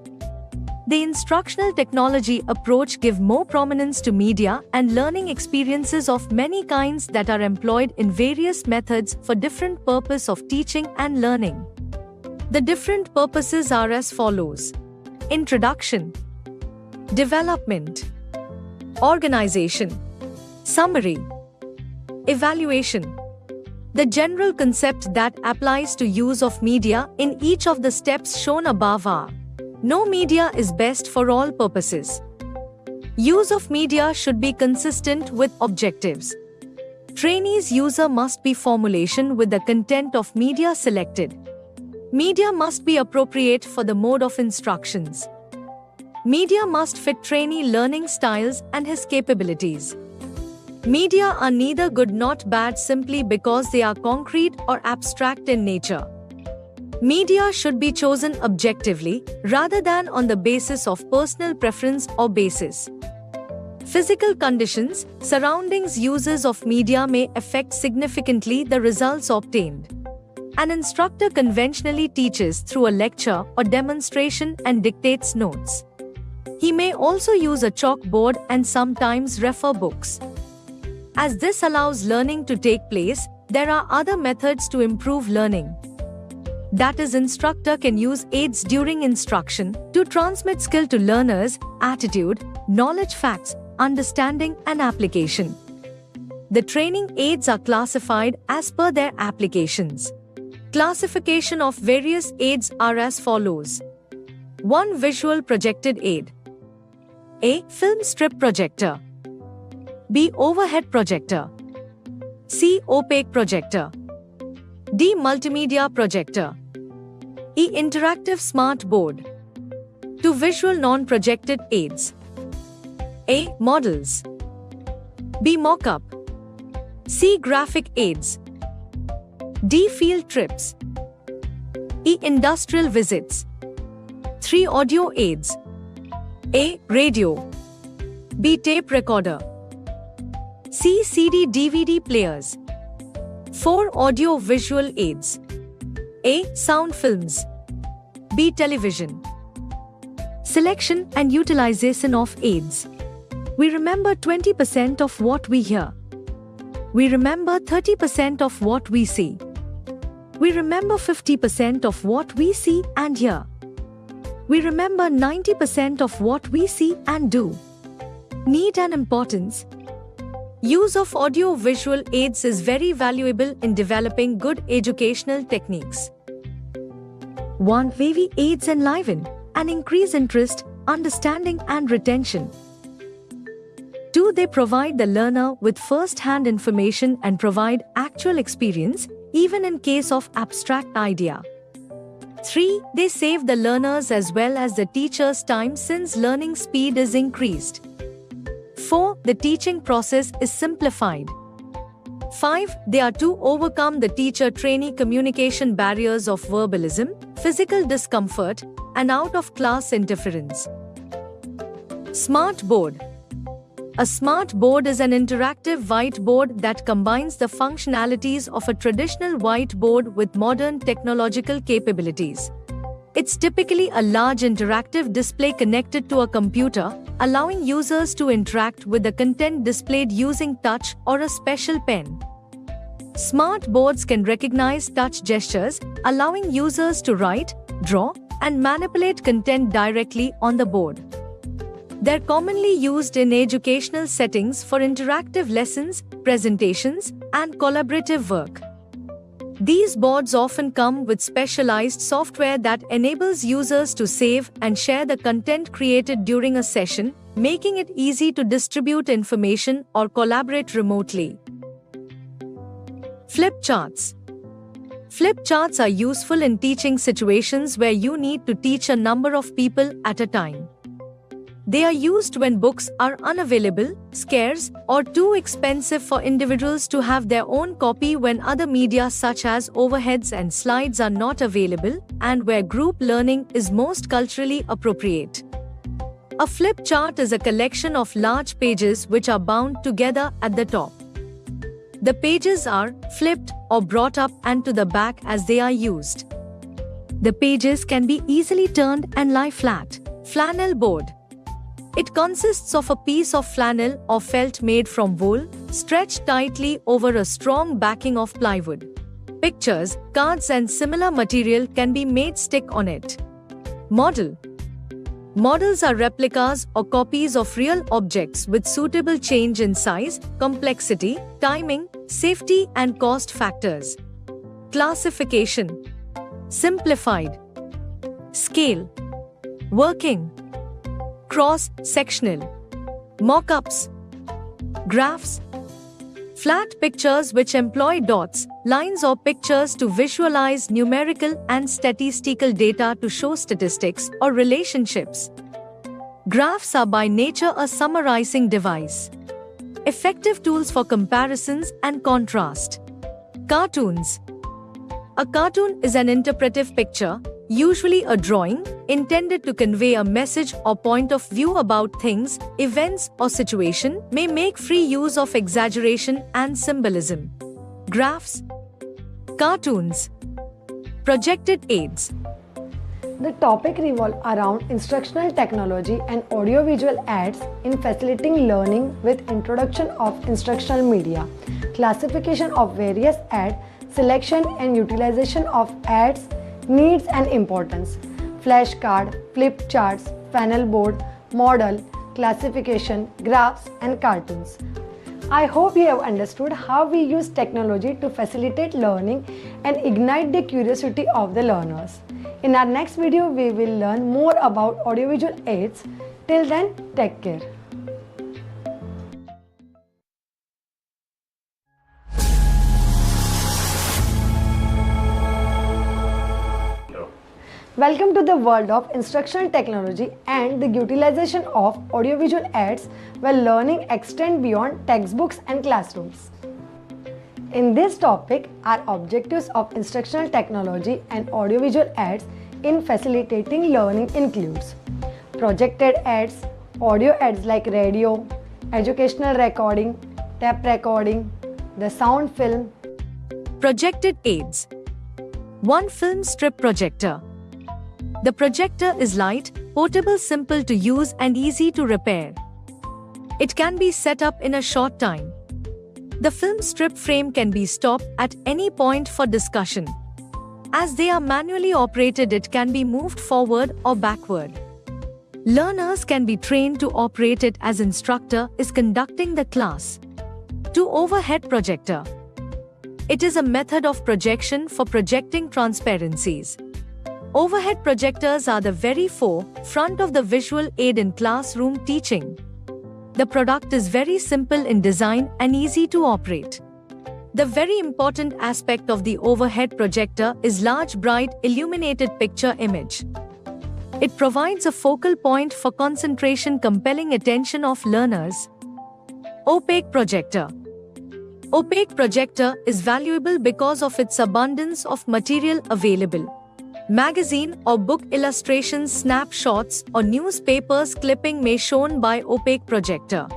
The instructional technology approach gives more prominence to media and learning experiences of many kinds that are employed in various methods for different purpose of teaching and learning. The different purposes are as follows. Introduction, development, organization, summary, evaluation. The general concept that applies to use of media in each of the steps shown above are: no media is best for all purposes. Use of media should be consistent with objectives. Trainees' user must be formulation with the content of media selected. Media must be appropriate for the mode of instructions. Media must fit trainee learning styles and his capabilities. Media are neither good nor bad simply because they are concrete or abstract in nature. Media should be chosen objectively rather than on the basis of personal preference or basis. Physical conditions, surroundings, uses of media may affect significantly the results obtained. An instructor conventionally teaches through a lecture or demonstration and dictates notes. He may also use a chalkboard and sometimes refer books. As this allows learning to take place, there are other methods to improve learning. That is, instructor can use aids during instruction to transmit skill to learners, attitude, knowledge, facts, understanding and application. The training aids are classified as per their applications. Classification of various aids are as follows. 1. Visual projected aid. A. Film strip projector. B. Overhead projector. C. Opaque projector. D. Multimedia projector. E. Interactive smart board. 2. Visual non-projected aids. A. Models. B. Mock-up. C. Graphic aids. D. Field trips. E. Industrial visits. 3. Audio aids. A. Radio. B. Tape recorder. C. CD DVD players. 4. Audio-visual aids. A. Sound films. B. Television. Selection and utilization of aids. We remember 20% of what we hear. We remember 30% of what we see. We remember 50% of what we see and hear. We remember 90% of what we see and do. Need and importance. Use of audio-visual aids is very valuable in developing good educational techniques. 1. Wavy aids enliven and increase interest, understanding and retention. 2. They provide the learner with first-hand information and provide actual experience, even in case of abstract idea. 3. They save the learners as well as the teacher's time since learning speed is increased. 4. The teaching process is simplified. 5. They are to overcome the teacher-trainee communication barriers of verbalism, physical discomfort, and out-of-class interference. Smart board. A smart board is an interactive whiteboard that combines the functionalities of a traditional whiteboard with modern technological capabilities. It's typically a large interactive display connected to a computer, allowing users to interact with the content displayed using touch or a special pen. Smart boards can recognize touch gestures, allowing users to write, draw, and manipulate content directly on the board. They're commonly used in educational settings for interactive lessons, presentations, and collaborative work. These boards often come with specialized software that enables users to save and share the content created during a session, making it easy to distribute information or collaborate remotely. Flip charts. Flip charts are useful in teaching situations where you need to teach a number of people at a time. They are used when books are unavailable, scarce, or too expensive for individuals to have their own copy, when other media such as overheads and slides are not available, and where group learning is most culturally appropriate. A flip chart is a collection of large pages which are bound together at the top. The pages are flipped or brought up and to the back as they are used. The pages can be easily turned and lie flat. Flannel board. It consists of a piece of flannel or felt made from wool, stretched tightly over a strong backing of plywood. Pictures, cards and similar material can be made stick on it. Model. Models are replicas or copies of real objects with suitable change in size, complexity, timing, safety and cost factors. Classification. Simplified. Scale. Working. Cross-sectional. Mock-ups. Graphs. Flat pictures which employ dots, lines or pictures to visualize numerical and statistical data to show statistics or relationships. Graphs are by nature a summarizing device. Effective tools for comparisons and contrast. Cartoons. A cartoon is an interpretive picture, usually a drawing, intended to convey a message or point of view about things, events, or situation, may make free use of exaggeration and symbolism. Graphs. Cartoons. Projected aids. The topic revolves around instructional technology and audiovisual aids in facilitating learning with introduction of instructional media, classification of various aids, selection and utilization of aids, needs and importance, flashcard, flip charts, panel board, model, classification, graphs and cartoons. I hope you have understood how we use technology to facilitate learning and ignite the curiosity of the learners. In our next video, we will learn more about audiovisual aids. Till then, take care. Welcome to the world of instructional technology and the utilization of audiovisual aids where learning extends beyond textbooks and classrooms. In this topic, our objectives of instructional technology and audiovisual aids in facilitating learning includes projected aids, audio aids like radio, educational recording, tape recording, the sound film, Projected aids. One film strip projector. The projector is light, portable, simple to use and easy to repair. It can be set up in a short time. The film strip frame can be stopped at any point for discussion. As they are manually operated, it can be moved forward or backward. Learners can be trained to operate it as instructor is conducting the class. 2. Overhead projector. It is a method of projection for projecting transparencies. Overhead projectors are the very forefront of the visual aid in classroom teaching. The product is very simple in design and easy to operate. The very important aspect of the overhead projector is large, bright, illuminated picture image. It provides a focal point for concentration, compelling attention of learners. Opaque projector. Opaque projector is valuable because of its abundance of material available. Magazine or book illustrations, snapshots, or newspapers clipping may shown by opaque projector.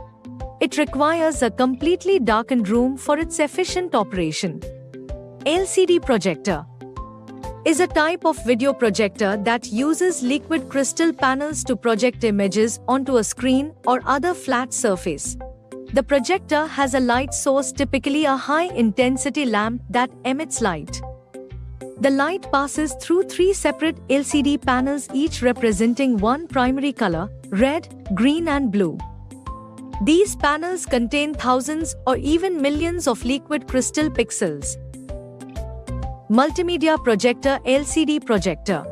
It requires a completely darkened room for its efficient operation. LCD projector is a type of video projector that uses liquid crystal panels to project images onto a screen or other flat surface. The projector has a light source, typically a high-intensity lamp that emits light. The light passes through 3 separate LCD panels, each representing one primary color: red, green and blue. These panels contain thousands or even millions of liquid crystal pixels. Multimedia projector, LCD projector.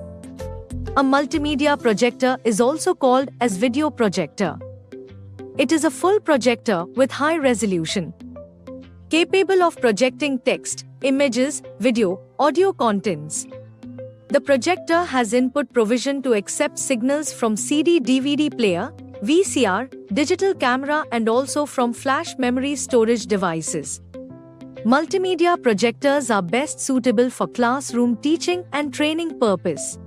A multimedia projector is also called as video projector. It is a full projector with high resolution, capable of projecting text, images, video, audio contents. The projector has input provision to accept signals from CD, DVD player, VCR, digital camera and also from flash memory storage devices. Multimedia projectors are best suitable for classroom teaching and training purpose.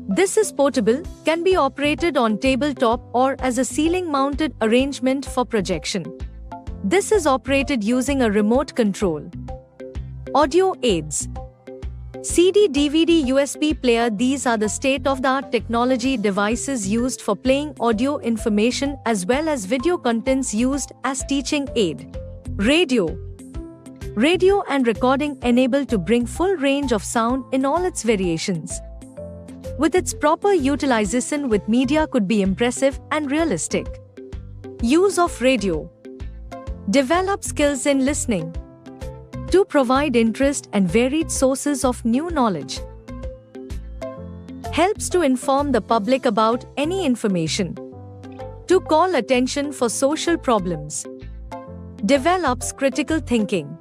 This is portable, can be operated on tabletop or as a ceiling-mounted arrangement for projection. This is operated using a remote control. Audio aids. CD, DVD, USB player. These are the state-of-the-art technology devices used for playing audio information as well as video contents used as teaching aid. Radio. Radio and recording enabled to bring full range of sound in all its variations. With its proper utilization with media could be impressive and realistic. Use of radio. Develop skills in listening. To provide interest and varied sources of new knowledge. Helps to inform the public about any information. To call attention for social problems. Develops critical thinking.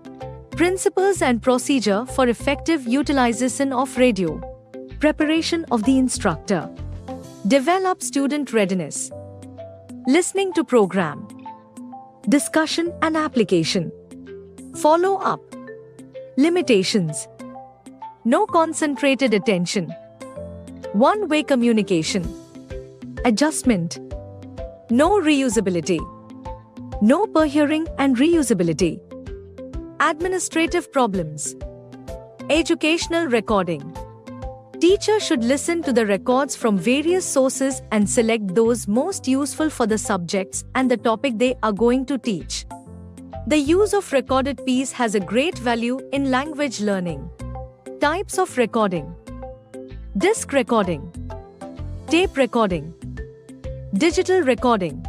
Principles and procedure for effective utilization of radio. Preparation of the instructor. Develop student readiness. Listening to program. Discussion and application. Follow up. Limitations. No concentrated attention. One-way communication. Adjustment. No reusability. No per hearing and reusability. Administrative problems. Educational recording. Teacher should listen to the records from various sources and select those most useful for the subjects and the topic they are going to teach. The use of recorded piece has a great value in language learning. Types of recording. Disc recording. Tape recording. Digital recording.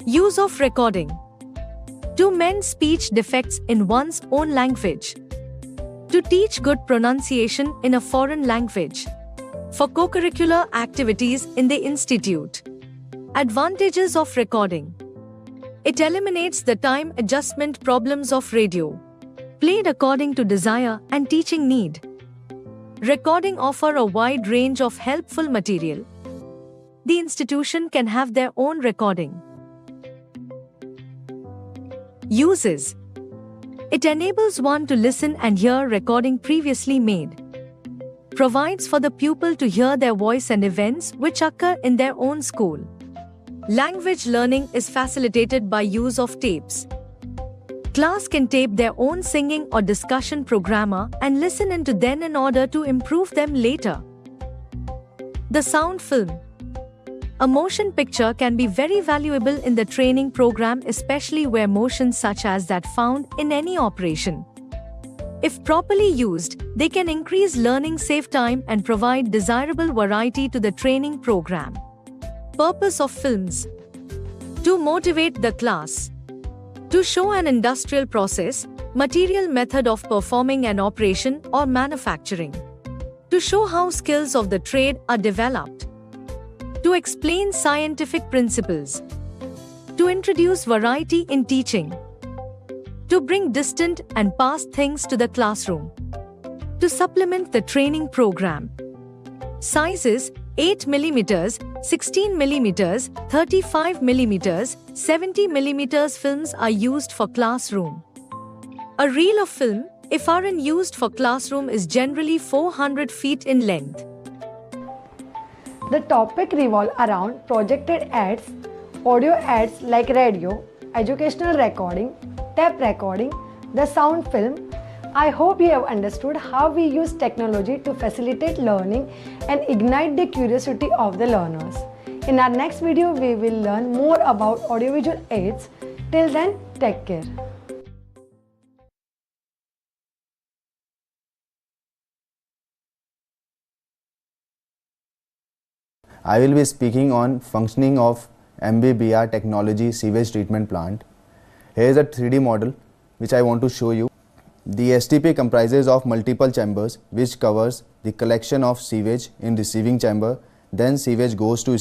Use of recording. To mend speech defects in one's own language. To teach good pronunciation in a foreign language. For co-curricular activities in the institute. Advantages of recording. It eliminates the time adjustment problems of radio. Played according to desire and teaching need. Recording offer a wide range of helpful material. The institution can have their own recording. Uses. It enables one to listen and hear recording previously made. Provides for the pupil to hear their voice and events which occur in their own school. Language learning is facilitated by use of tapes. class can tape their own singing or discussion programmer and listen into them in order to improve them later. The sound film. A motion picture can be very valuable in the training program, especially where motions such as that found in any operation. If properly used, they can increase learning, save time, and provide desirable variety to the training program. Purpose of films: to motivate the class, to show an industrial process, material, method of performing an operation or manufacturing, to show how skills of the trade are developed, to explain scientific principles, to introduce variety in teaching, to bring distant and past things to the classroom, to supplement the training program. Sizes: 8 mm, 16 mm, 35 mm, 70 mm films are used for classroom. A reel of film, if are in used for classroom, is generally 400 feet in length. The topic revolves around projected ads, audio ads like radio, educational recording, tape recording, the sound film. I hope you have understood how we use technology to facilitate learning and ignite the curiosity of the learners. In our next video, we will learn more about audiovisual aids. Till then, take care. I will be speaking on functioning of MBBR technology sewage treatment plant. Here is a 3D model which I want to show you. The STP comprises of multiple chambers which covers the collection of sewage in receiving chamber. Then sewage goes to